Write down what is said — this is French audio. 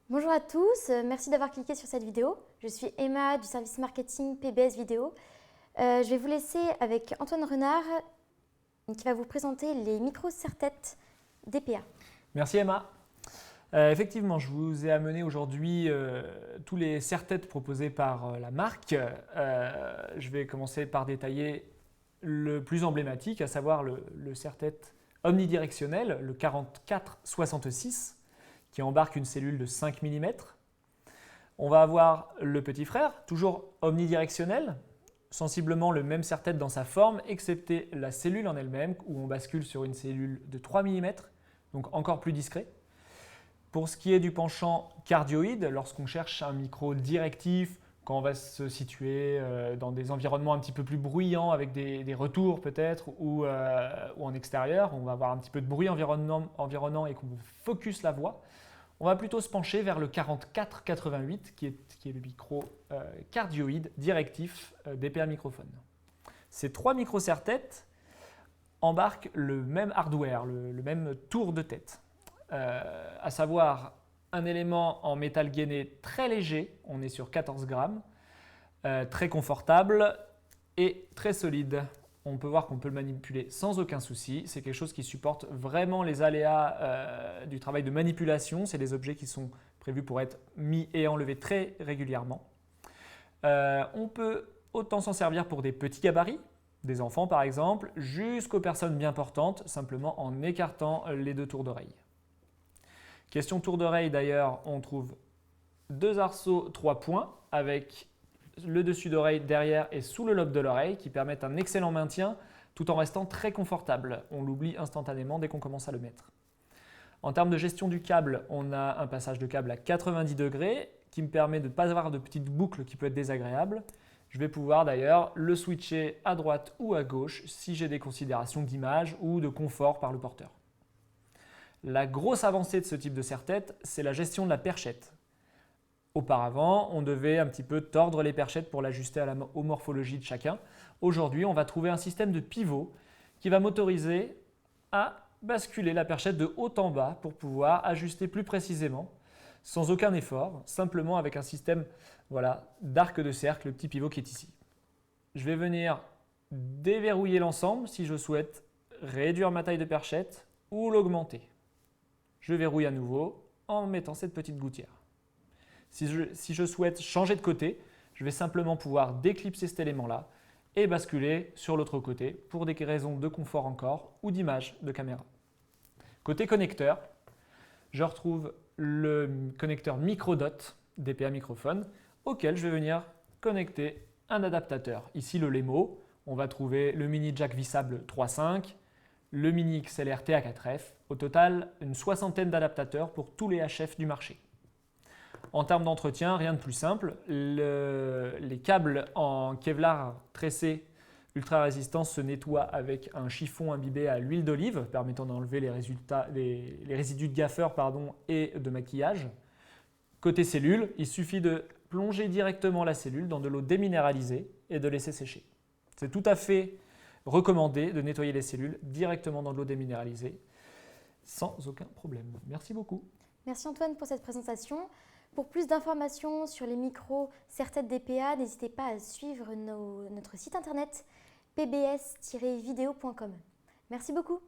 Bonjour à tous, merci d'avoir cliqué sur cette vidéo. Je suis Emma du service marketing PBS Vidéo. Je vais vous laisser avec Antoine Renard qui va vous présenter les micros serre-tête DPA. Merci Emma. Effectivement, je vous ai amené aujourd'hui tous les serre-têtes proposés par la marque. Je vais commencer par détailler le plus emblématique, à savoir le serre-tête omnidirectionnel, le 4466, qui embarque une cellule de 5 mm. On va avoir le petit frère, toujours omnidirectionnel, sensiblement le même serre-tête dans sa forme, excepté la cellule en elle-même, où on bascule sur une cellule de 3 mm, donc encore plus discret. Pour ce qui est du penchant cardioïde, lorsqu'on cherche un micro directif, quand on va se situer dans des environnements un petit peu plus bruyants, avec des retours peut-être, ou en extérieur, on va avoir un petit peu de bruit environnant et qu'on focus la voix, on va plutôt se pencher vers le 4488, qui est le micro cardioïde directif DPA microphone. Ces trois micros serre-tête embarquent le même hardware, le même tour de tête. À savoir un élément en métal gainé très léger, on est sur 14 grammes, très confortable et très solide. On peut voir qu'on peut le manipuler sans aucun souci. C'est quelque chose qui supporte vraiment les aléas du travail de manipulation. C'est des objets qui sont prévus pour être mis et enlevés très régulièrement. On peut autant s'en servir pour des petits gabarits, des enfants par exemple, jusqu'aux personnes bien portantes, simplement en écartant les deux tours d'oreille. Question tour d'oreille d'ailleurs, on trouve deux arceaux 3 points avec le dessus d'oreille derrière et sous le lobe de l'oreille qui permettent un excellent maintien tout en restant très confortable. On l'oublie instantanément dès qu'on commence à le mettre. En termes de gestion du câble, on a un passage de câble à 90 degrés qui me permet de ne pas avoir de petites boucles qui peuvent être désagréables. Je vais pouvoir d'ailleurs le switcher à droite ou à gauche si j'ai des considérations d'image ou de confort par le porteur. La grosse avancée de ce type de serre-tête, c'est la gestion de la perchette. Auparavant, on devait un petit peu tordre les perchettes pour l'ajuster aux morphologies de chacun. Aujourd'hui, on va trouver un système de pivot qui va m'autoriser à basculer la perchette de haut en bas pour pouvoir ajuster plus précisément, sans aucun effort, simplement avec un système d'arc de cercle, le petit pivot qui est ici. Je vais venir déverrouiller l'ensemble si je souhaite réduire ma taille de perchette ou l'augmenter. Je verrouille à nouveau en mettant cette petite gouttière. Si je souhaite changer de côté, je vais simplement pouvoir déclipser cet élément-là et basculer sur l'autre côté pour des raisons de confort encore ou d'image de caméra. Côté connecteur, je retrouve le connecteur microdot DPA microphone auquel je vais venir connecter un adaptateur. Ici le Lemo, on va trouver le mini jack vissable 3.5, le mini XLR TA4F, au total une soixantaine d'adaptateurs pour tous les HF du marché. En termes d'entretien, rien de plus simple. Les câbles en Kevlar tressé ultra résistants se nettoient avec un chiffon imbibé à l'huile d'olive permettant d'enlever les résidus de gaffeur et de maquillage. Côté cellule, il suffit de plonger directement la cellule dans de l'eau déminéralisée et de laisser sécher. C'est tout à fait recommandé de nettoyer les cellules directement dans de l'eau déminéralisée sans aucun problème. Merci beaucoup. Merci Antoine pour cette présentation. Pour plus d'informations sur les micros serre-tête DPA, n'hésitez pas à suivre notre site internet pbs-video.com. Merci beaucoup.